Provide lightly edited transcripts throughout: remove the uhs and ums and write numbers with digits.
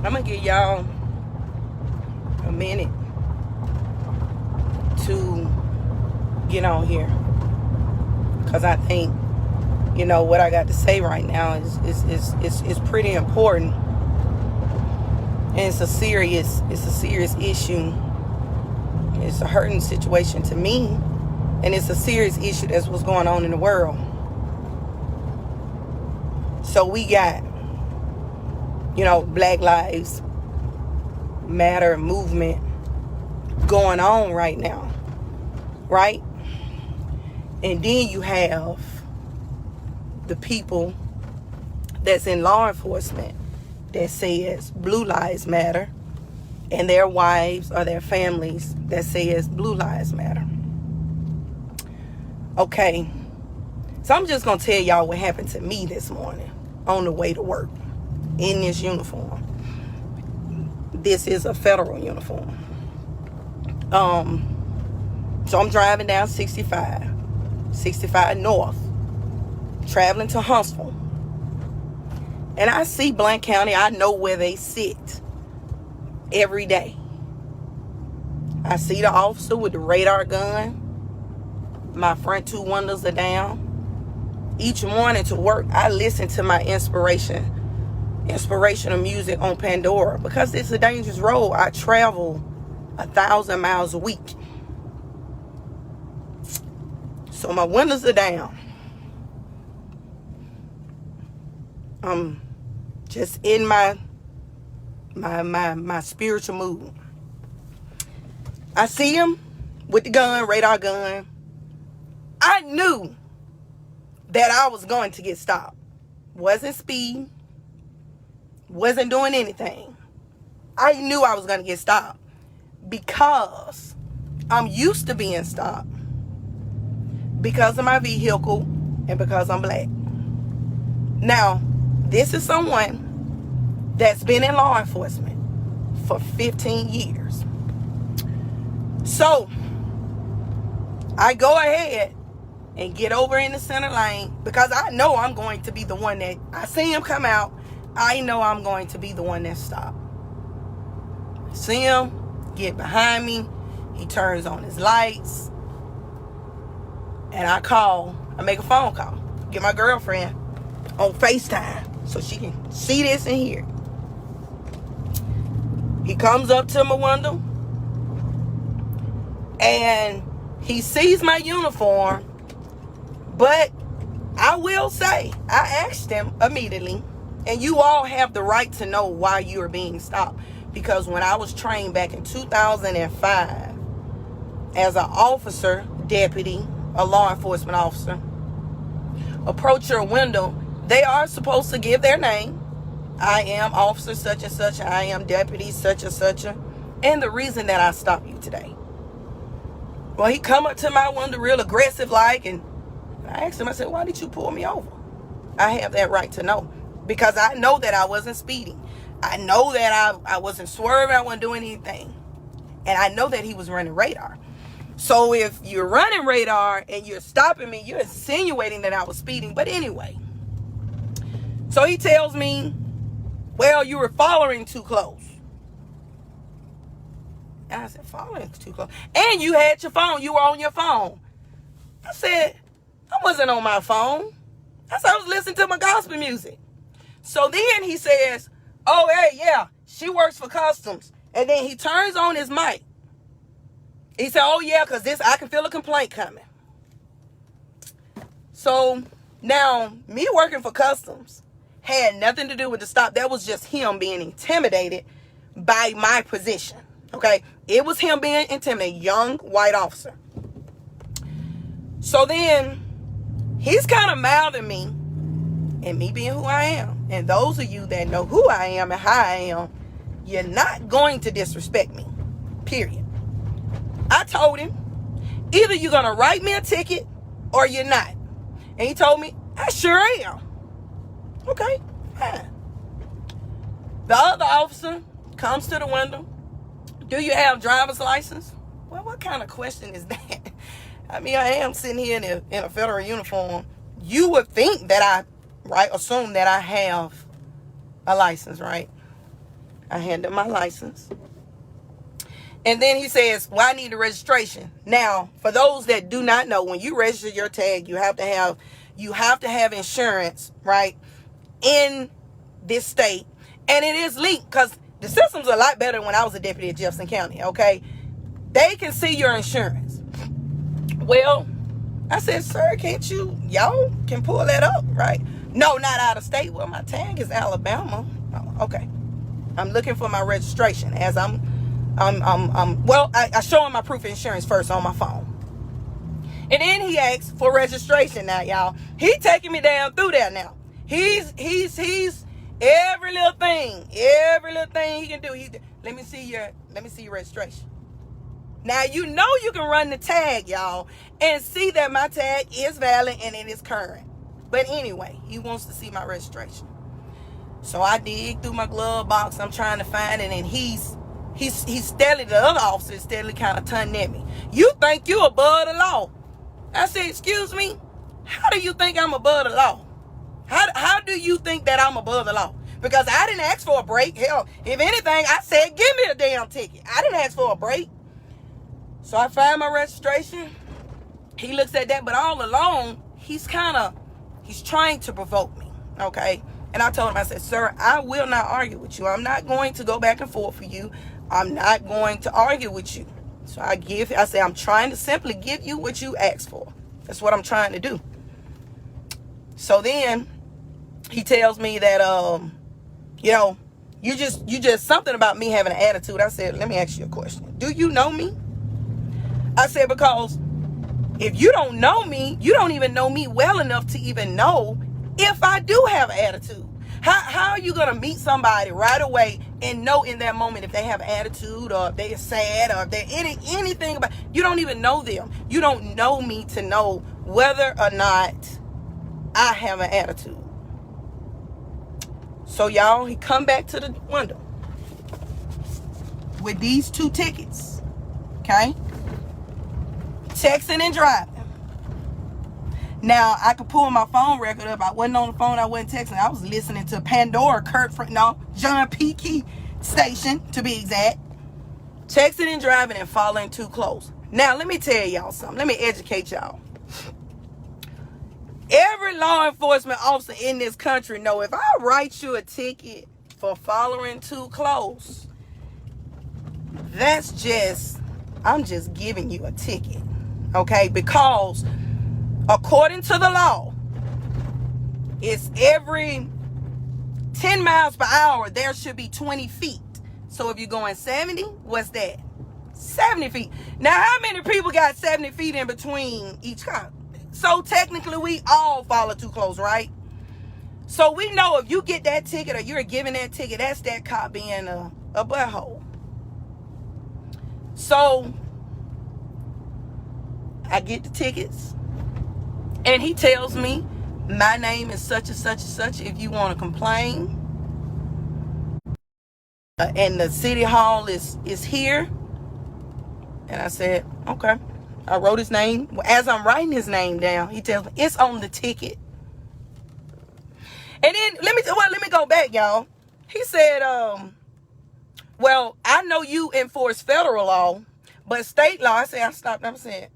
I'm going to give y'all a minute to get on here. Because I think, what I got to say right now is pretty important. And it's a serious issue. It's a hurting situation to me. And it's a serious issue. That's what's going on in the world. So we got, Black Lives Matter movement going on right now. Right? And then you have the people that's in law enforcement that says Blue Lives Matter, and their wives or their families that says Blue Lives Matter. Okay, so I'm just going to tell y'all what happened to me this morning on the way to work in this uniform. This is a federal uniform. So I'm driving down 65 North, traveling to Huntsville. And I see Blount County. I know where they sit every day. I see the officer with the radar gun. My front two windows are down. Each morning to work, I listen to my inspirational music on Pandora because it's a dangerous road. I travel 1,000 miles a week. So my windows are down. I'm just in my spiritual mood. I see him with the gun, radar gun. I knew that I was going to get stopped. Wasn't speeding. Wasn't doing anything. I knew I was going to get stopped because I'm used to being stopped because of my vehicle and because I'm black. Now, this is someone that's been in law enforcement for 15 years. So, I go ahead and get over in the center lane because I know I'm going to be the one that, I see him come out, I know I'm going to be the one that stopped. See him, get behind me, he turns on his lights, and I make a phone call, get my girlfriend on FaceTime so she can see this and hear. He comes up to my window and he sees my uniform, but I will say, I asked him immediately, and you all have the right to know why you are being stopped, because when I was trained back in 2005 as an officer, deputy, a law enforcement officer, approach your window, they are supposed to give their name. I am officer such and such. I am deputy such and such. And the reason that I stopped you today. Well, he come up to my window real aggressive like, and I asked him, I said, why did you pull me over? I have that right to know. Because I know that I wasn't speeding. I know that I wasn't swerving. I wasn't doing anything. And I know that he was running radar. So if you're running radar and you're stopping me, you're insinuating that I was speeding. But anyway. So he tells me, well, you were following too close. And I said, following too close. And you had your phone. You were on your phone. I said, I wasn't on my phone. I said, I was listening to my gospel music. So then he says, oh, hey, yeah, she works for customs. And then he turns on his mic. He said, oh, yeah, because I can feel a complaint coming. So now me working for customs had nothing to do with the stop. That was just him being intimidated by my position. Okay. It was him being intimidated. Young white officer. So then he's kind of mouthing me, and me being who I am. And those of you that know who I am and how I am, you're not going to disrespect me. Period. I told him, either you're going to write me a ticket or you're not. And he told me, I sure am. Okay, fine. The other officer comes to the window. Do you have driver's license? Well, what kind of question is that? I mean, I am sitting here in a federal uniform. You would think that assume that I have a license, right? I hand him my license. And then he says, well, I need the registration. Now, for those that do not know, when you register your tag, you have to have insurance, right, in this state. And it is linked, because the system's a lot better when I was a deputy at Jefferson County, okay? They can see your insurance. Well, I said, sir, y'all can pull that up, right? No, not out of state. Well, my tag is Alabama. Oh, okay. I'm looking for my registration as I show him my proof of insurance first on my phone. And then he asks for registration now, y'all. He taking me down through there now. He's every little thing he can do. Let me see your registration. Now, you know you can run the tag, y'all, and see that my tag is valid and it is current. But anyway, he wants to see my registration. So I dig through my glove box. I'm trying to find it, and he's steadily, the other officer is steadily kind of turning at me. You think you above the law? I said, excuse me? How do you think I'm above the law? How do you think that I'm above the law? Because I didn't ask for a break. Hell, if anything, I said, give me a damn ticket. I didn't ask for a break. So I find my registration. He looks at that, but all along, he's trying to provoke me, okay? And I told him, I said, sir, I will not argue with you. I'm not going to go back and forth for you. I'm not going to argue with you. So I say, I'm trying to simply give you what you asked for. That's what I'm trying to do. So then he tells me that, you just something about me having an attitude. I said, let me ask you a question. Do you know me? I said, because if you don't know me, you don't even know me well enough to even know if I do have an attitude. How are you going to meet somebody right away and know in that moment if they have an attitude, or if they're sad, or if they're anything about, you don't even know them. You don't know me to know whether or not I have an attitude. So y'all, he come back to the window with these 2 tickets, okay? Texting and driving. Now, I could pull my phone record up. I wasn't on the phone. I wasn't texting. I was listening to Pandora, John P. Key station, to be exact. Texting and driving and following too close. Now, let me tell y'all something. Let me educate y'all. Every law enforcement officer in this country know if I write you a ticket for following too close, I'm just giving you a ticket. Okay, because according to the law, it's every 10 miles per hour, there should be 20 feet. So if you're going 70, what's that? 70 feet. Now, how many people got 70 feet in between each car? So technically, we all follow too close, right? So we know if you get that ticket, or you're giving that ticket, that's that cop being a butthole. So I get the tickets, and he tells me my name is such and such and such. If you want to complain, and the city hall is here. And I said, okay. I wrote his name. As I'm writing his name down, he tells me it's on the ticket. And then let me go back, y'all. He said, well, I know you enforce federal law, but state law. I said, I said,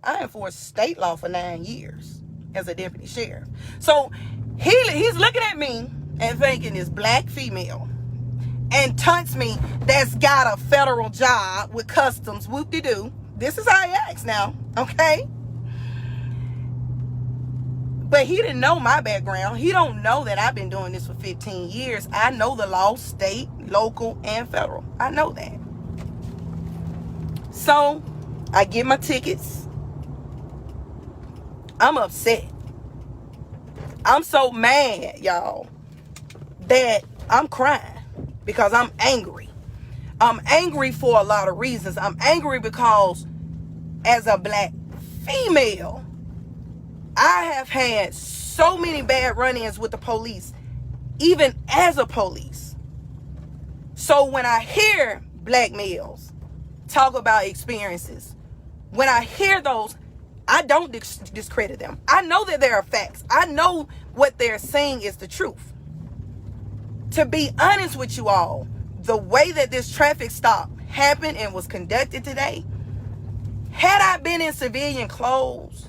I enforced state law for 9 years as a deputy sheriff. So he's looking at me and thinking this black female and taunts me that's got a federal job with customs, whoop-de-doo. This is how he acts now, okay? But he didn't know my background. He don't know that I've been doing this for 15 years. I know the law, state, local, and federal. I know that. So I get my tickets. I'm upset. I'm so mad, y'all, that I'm crying because I'm angry. I'm angry for a lot of reasons. I'm angry because as a black female, I have had so many bad run-ins with the police, even as a police. So when I hear black males talk about experiences, when I hear those, I don't discredit them. I know that there are facts. I know what they're saying is the truth. To be honest with you all, the way that this traffic stop happened and was conducted today, had I been in civilian clothes,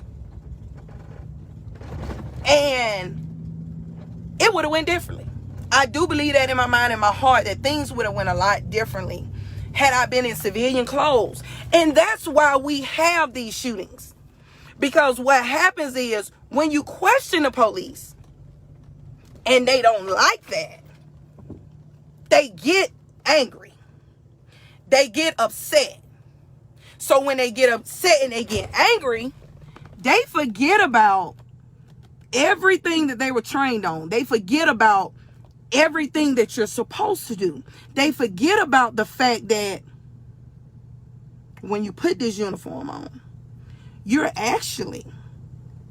and it would have went differently. I do believe that in my mind and my heart that things would have went a lot differently had I been in civilian clothes. And that's why we have these shootings. Because what happens is when you question the police and they don't like that, they get angry. They get upset. So when they get upset and they get angry, they forget about everything that they were trained on. They forget about everything that you're supposed to do. They forget about the fact that when you put this uniform on, you're actually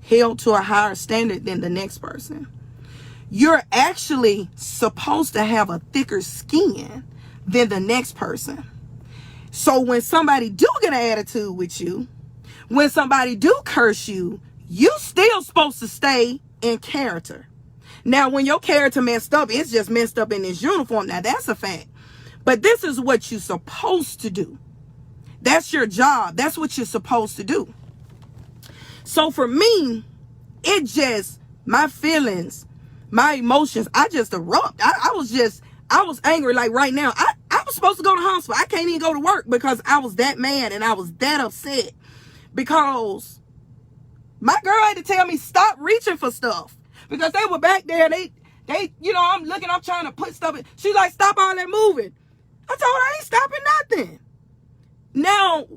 held to a higher standard than the next person. You're actually supposed to have a thicker skin than the next person. So when somebody do get an attitude with you, when somebody do curse you, you still supposed to stay in character. Now, when your character messed up, it's just messed up in this uniform. Now, that's a fact. But this is what you're supposed to do. That's your job. That's what you're supposed to do. So for me, it just, my feelings, my emotions, I just erupt. I was angry. Like right now, I was supposed to go to the hospital. I can't even go to work because I was that mad and I was that upset. Because my girl had to tell me stop reaching for stuff. Because they were back there, they, I'm looking, I'm trying to put stuff in. She's like, stop all that moving. I told her I ain't stopping nothing. Now,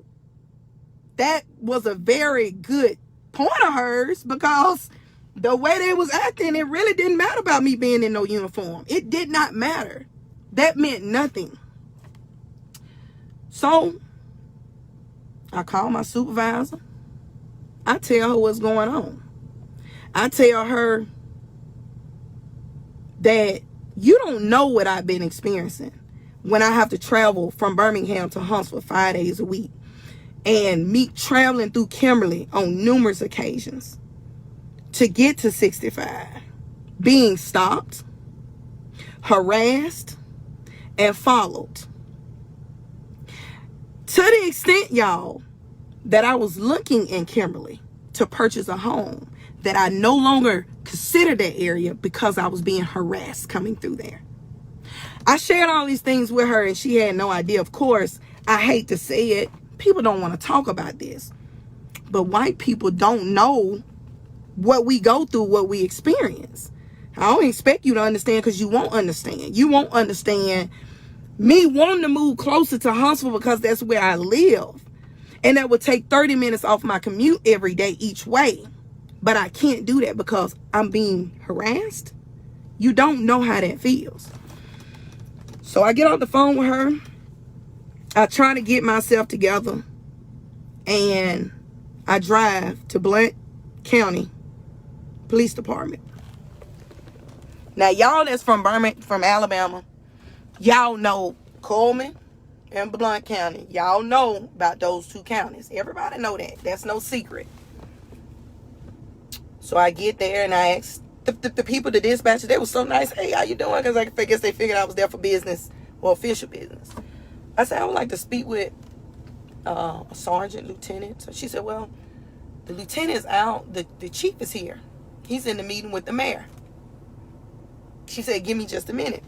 that was a very good point of hers, because the way they was acting, it really didn't matter about me being in no uniform. It did not matter. That meant nothing. So, I call my supervisor. I tell her what's going on. I tell her that you don't know what I've been experiencing when I have to travel from Birmingham to Huntsville 5 days a week, and me traveling through Kimberly on numerous occasions to get to 65, being stopped, harassed, and followed. To the extent, y'all, that I was looking in Kimberly to purchase a home, that I no longer considered that area because I was being harassed coming through there. I shared all these things with her and she had no idea. Of course, I hate to say it, people don't want to talk about this. But white people don't know what we go through, what we experience. I don't expect you to understand, because you won't understand. You won't understand me wanting to move closer to Huntsville because that's where I live. And that would take 30 minutes off my commute every day each way. But I can't do that because I'm being harassed. You don't know how that feels. So I get on the phone with her. I try to get myself together. And I drive to Blount County Police Department. Now, y'all that's from Alabama, y'all know Coleman and Blount County. Y'all know about those two counties. Everybody know that. That's no secret. So I get there and I ask the people, the dispatcher, they were so nice. Hey, how you doing? Because I guess they figured I was there for business or official business. I said, I would like to speak with a sergeant, lieutenant. So she said, well, the lieutenant's out. The chief is here. He's in the meeting with the mayor. She said, give me just a minute.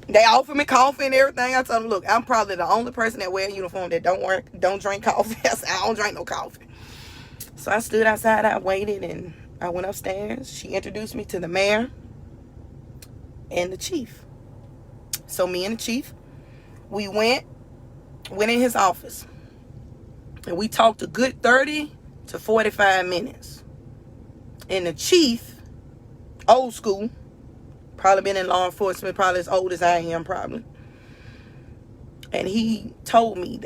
They offered me coffee and everything. I told them, look, I'm probably the only person that wear a uniform that don't drink coffee. I said, I don't drink no coffee. So I stood outside, I waited, and I went upstairs. She introduced me to the mayor and the chief. So me and the chief, we went in his office. And we talked a good 30 to 45 minutes. And the chief, old school, probably been in law enforcement, probably as old as I am, probably. And he told me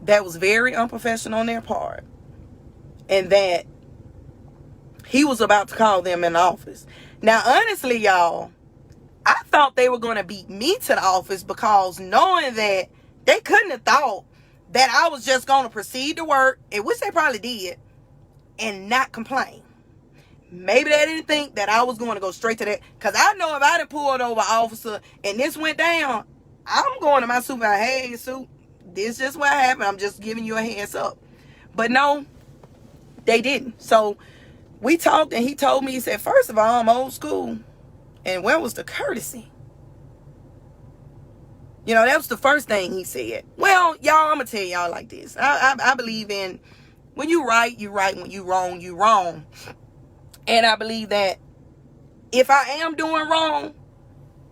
that was very unprofessional on their part. And that he was about to call them in the office. Now, honestly, y'all, I thought they were going to beat me to the office, because knowing that they couldn't have thought that I was just going to proceed to work, and which they probably did, and not complain. Maybe they didn't think that I was going to go straight to that. Because I know if I done pulled over an officer and this went down, I'm going to my supervisor. Hey, Sue, this is just what happened. I'm just giving you a heads up. But no, they didn't. So we talked and he told me, he said, first of all, I'm old school. And where was the courtesy? You know, that was the first thing he said. Well, y'all, I'm going to tell y'all like this. I believe in when you right, you right. When you wrong, you wrong. And I believe that if I am doing wrong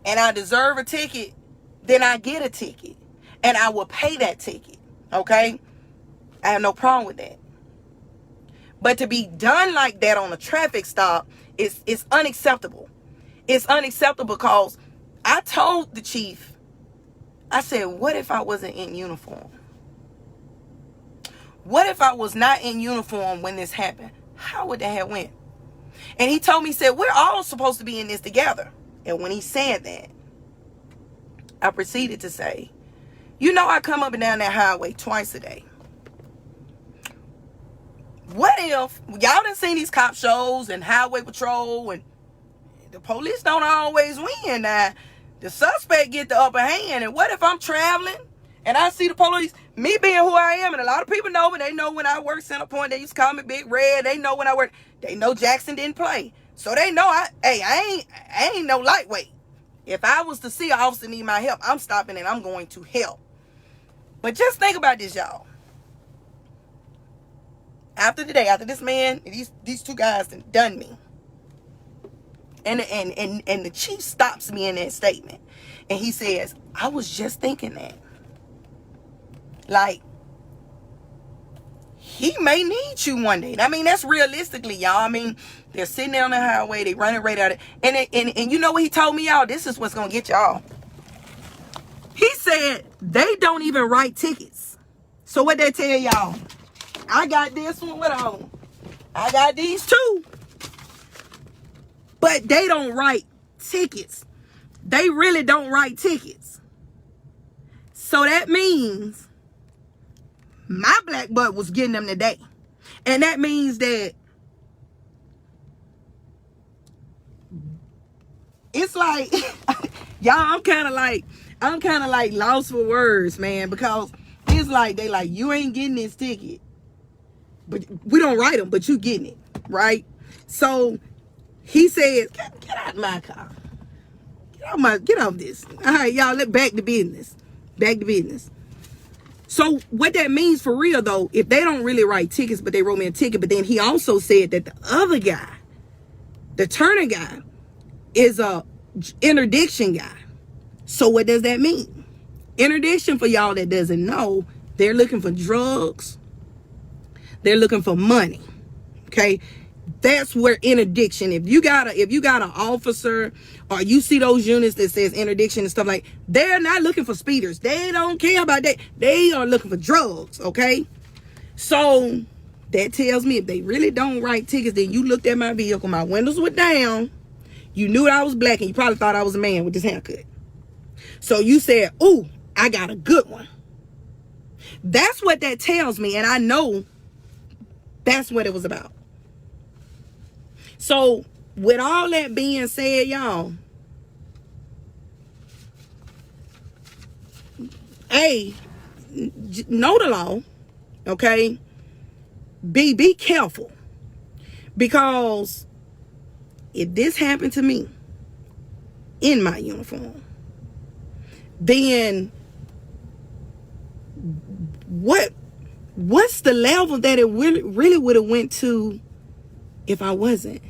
and I deserve a ticket, then I get a ticket. And I will pay that ticket. Okay? I have no problem with that. But to be done like that on a traffic stop is unacceptable. It's unacceptable because I told the chief, I said, what if I wasn't in uniform? What if I was not in uniform when this happened? How would that have went? And he told me, he said, we're all supposed to be in this together. And when he said that, I proceeded to say, you know, I come up and down that highway twice a day. What if y'all done seen these cop shows and highway patrol and the police don't always win? Now, the suspect get the upper hand. And what if I'm traveling and I see the police, me being who I am, and a lot of people know me. They know when I work Center Point, they used to call me Big Red. They know when I work. They know Jackson didn't play. So they know I ain't no lightweight. If I was to see an officer need my help, I'm stopping and I'm going to help. But just think about this, y'all. After this man, these two guys done me. And the chief stops me in that statement. And he says, I was just thinking that. Like, he may need you one day. I mean, that's realistically, y'all. I mean, they're sitting there on the highway, they running right at it. And you know what he told me, y'all? This is what's gonna get y'all. He said they don't even write tickets. So what they tell y'all? I got this one with on. I got these two. But they don't write tickets. They really don't write tickets. So that means my black butt was getting them today. And that means that it's like, y'all, I'm kind of like lost for words, man, because it's like, they like, you ain't getting this ticket. But we don't write them, but you getting it, right? So he says, get out of my car. Get off this. All right, y'all, let's back to business. Back to business. So what that means for real, though, if they don't really write tickets, but they wrote me a ticket, but then he also said that the other guy, the Turner guy, is a interdiction guy. So what does that mean? Interdiction, for y'all that doesn't know, they're looking for drugs. They're looking for money. Okay? That's where interdiction, if you got an officer or you see those units that says interdiction and stuff like, they're not looking for speeders. They don't care about that. They are looking for drugs, okay? So that tells me if they really don't write tickets, then you looked at my vehicle, my windows were down, you knew I was black, and you probably thought I was a man with this haircut. So you said, ooh, I got a good one. That's what that tells me, and I know that's what it was about. So, with all that being said, y'all, A, know the law, okay? B, be careful. Because if this happened to me in my uniform, then what's the level that it really would have went to if I wasn't?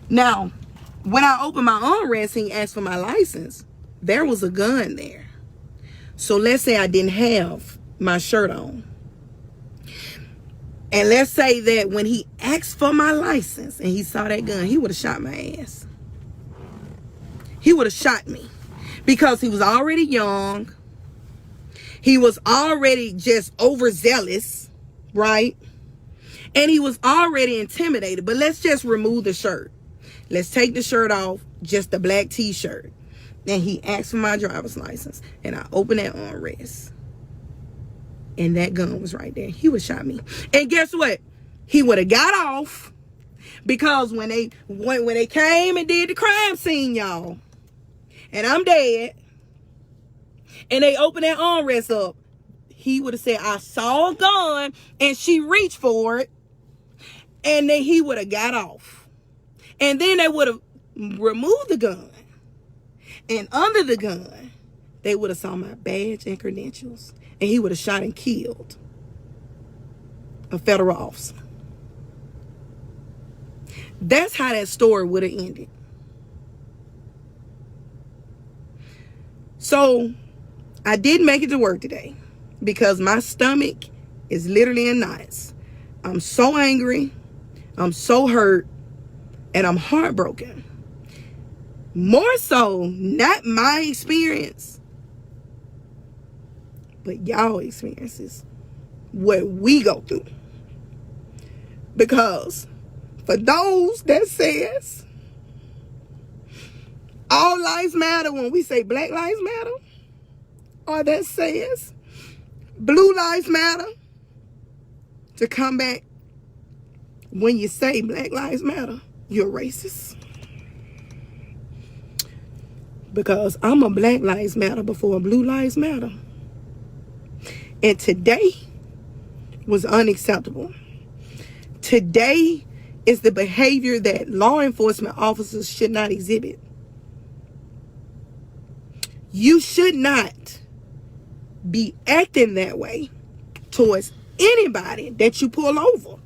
Now, when I opened my armrest and he asked for my license, there was a gun there. So let's say I didn't have my shirt on. And let's say that when he asked for my license and he saw that gun, he would have shot my ass. He would have shot me. Because he was already young. He was already just overzealous, right? And he was already intimidated. But let's just remove the shirt. Let's take the shirt off, just the black t-shirt. And he asked for my driver's license. And I opened that armrest. And that gun was right there. He would have shot me. And guess what? He would have got off. Because when they came and did the crime scene, y'all, and I'm dead, and they opened that armrest up, he would have said, I saw a gun, and she reached for it, and then he would have got off. And then they would have removed the gun. And under the gun, they would have saw my badge and credentials. And he would have shot and killed a federal officer. That's how that story would have ended. So, I didn't make it to work today because my stomach is literally in knots. I'm so angry. I'm so hurt. And I'm heartbroken. More so, not my experience, but y'all experiences. What we go through. Because for those that says all lives matter when we say Black Lives Matter, or that says Blue Lives Matter, to come back when you say Black Lives Matter, you're racist. Because I'm a Black Lives Matter before Blue Lives Matter. And today was unacceptable. Today is the behavior that law enforcement officers should not exhibit. You should not be acting that way towards anybody that you pull over.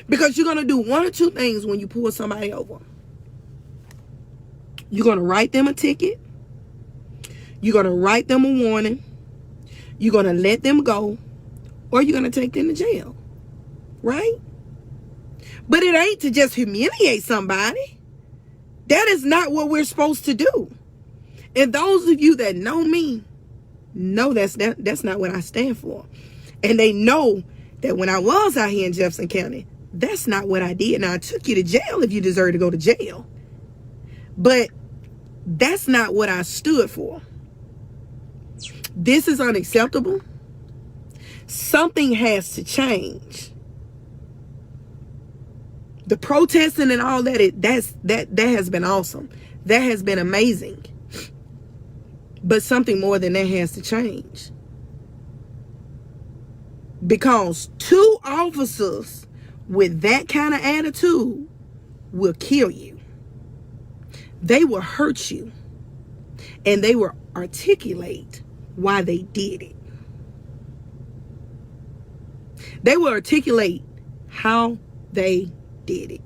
Because you're going to do one or two things when you pull somebody over. You're going to write them a ticket. You're going to write them a warning. You're going to let them go. Or you're going to take them to jail. Right? But it ain't to just humiliate somebody. That is not what we're supposed to do. And those of you that know me, know that's not what I stand for. And they know that when I was out here in Jefferson County, that's not what I did. Now, I took you to jail if you deserve to go to jail. But that's not what I stood for. This is unacceptable. Something has to change. The protesting and all that has been awesome. That has been amazing. But something more than that has to change. Because two officers with that kind of attitude will kill you. They will hurt you. And they will articulate why they did it. They will articulate how they did it.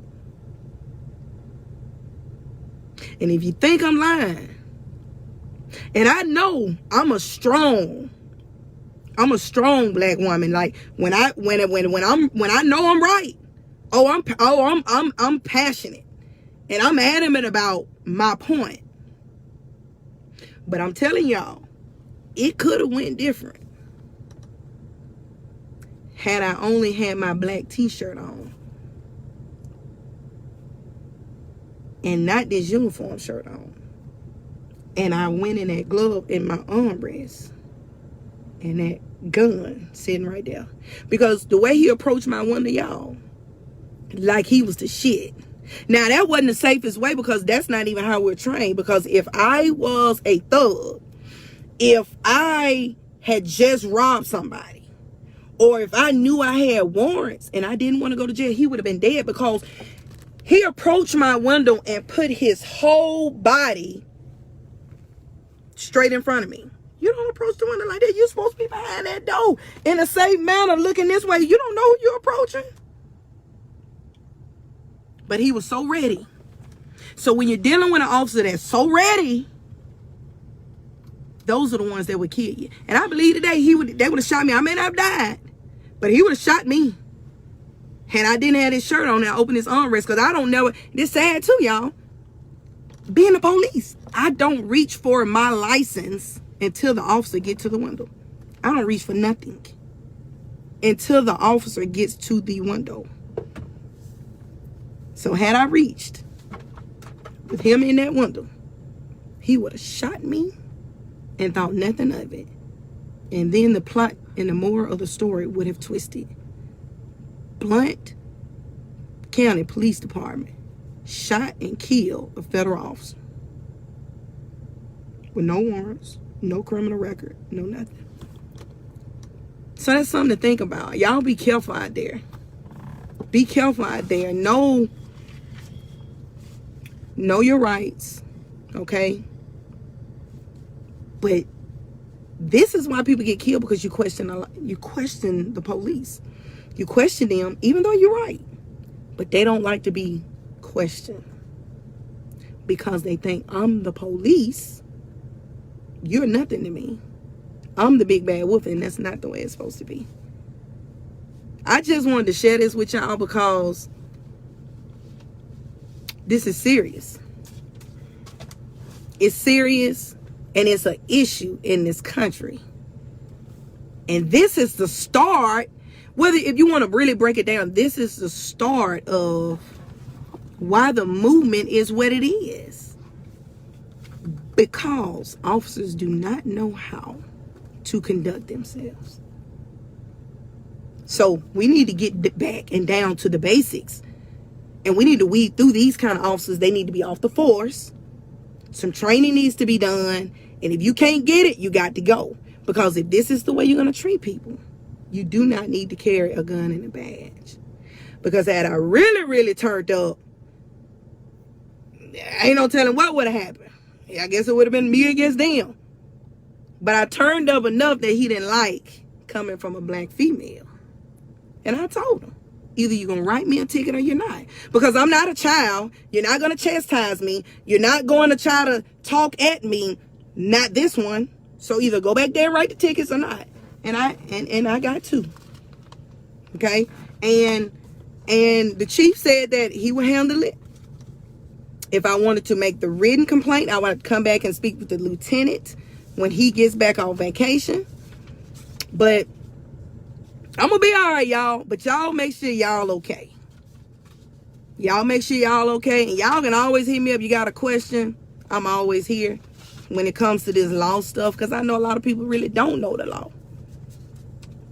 And if you think I'm lying, and I know I'm a strong Black woman. Like when I know I'm right. I'm passionate. And I'm adamant about my point. But I'm telling y'all, it could have went different had I only had my black t-shirt on and not this uniform shirt on. And I went in that glove in my armrest and that gun sitting right there. Because the way he approached my window, y'all, like he was the shit. Now, that wasn't the safest way because that's not even how we're trained. Because if I was a thug, if I had just robbed somebody, or if I knew I had warrants and I didn't want to go to jail, he would have been dead because he approached my window and put his whole body straight in front of me. You don't approach the window like that. You're supposed to be behind that door in a safe manner, looking this way. You don't know who you're approaching. But he was so ready. So when you're dealing with an officer that's so ready, those are the ones that would kill you. And I believe today they would have shot me. I may not have died, but he would have shot me. Had I didn't have his shirt on and I opened his armrest, because I don't know it. This sad too, y'all. Being the police, I don't reach for my license until the officer gets to the window. I don't reach for nothing until the officer gets to the window. So had I reached with him in that window, he would have shot me and thought nothing of it. And then the plot and the moral of the story would have twisted. Blount County Police Department shot and killed a federal officer with no warrants, no criminal record, no nothing. So that's something to think about. Y'all be careful out there. Be careful out there. Know your rights, okay? But this is why people get killed, because you question the police. You question them, even though you're right. But they don't like to be questioned, because they think, I'm the police. You're nothing to me. I'm the big bad wolf, and that's not the way it's supposed to be. I just wanted to share this with y'all because this is serious. It's serious, and it's an issue in this country. And this is the start, if you want to really break it down, this is the start of why the movement is what it is. Because officers do not know how to conduct themselves. So we need to get back and down to the basics. And we need to weed through these kind of officers. They need to be off the force. Some training needs to be done. And if you can't get it, you got to go. Because if this is the way you're going to treat people, you do not need to carry a gun and a badge. Because had I really, really turned up, ain't no telling what would have happened. I guess it would have been me against them. But I turned up enough that he didn't like coming from a black female. And I told him, either you're going to write me a ticket or you're not. Because I'm not a child. You're not going to chastise me. You're not going to try to talk at me. Not this one. So either go back there and write the tickets or not. And I got two. Okay? And the chief said that he would handle it. If I wanted to make the written complaint, I would come back and speak with the lieutenant when he gets back on vacation. But I'm going to be all right, y'all. But y'all make sure y'all okay. Y'all make sure y'all okay. And y'all can always hit me up. You got a question, I'm always here when it comes to this law stuff. Because I know a lot of people really don't know the law.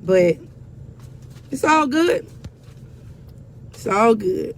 But it's all good. It's all good.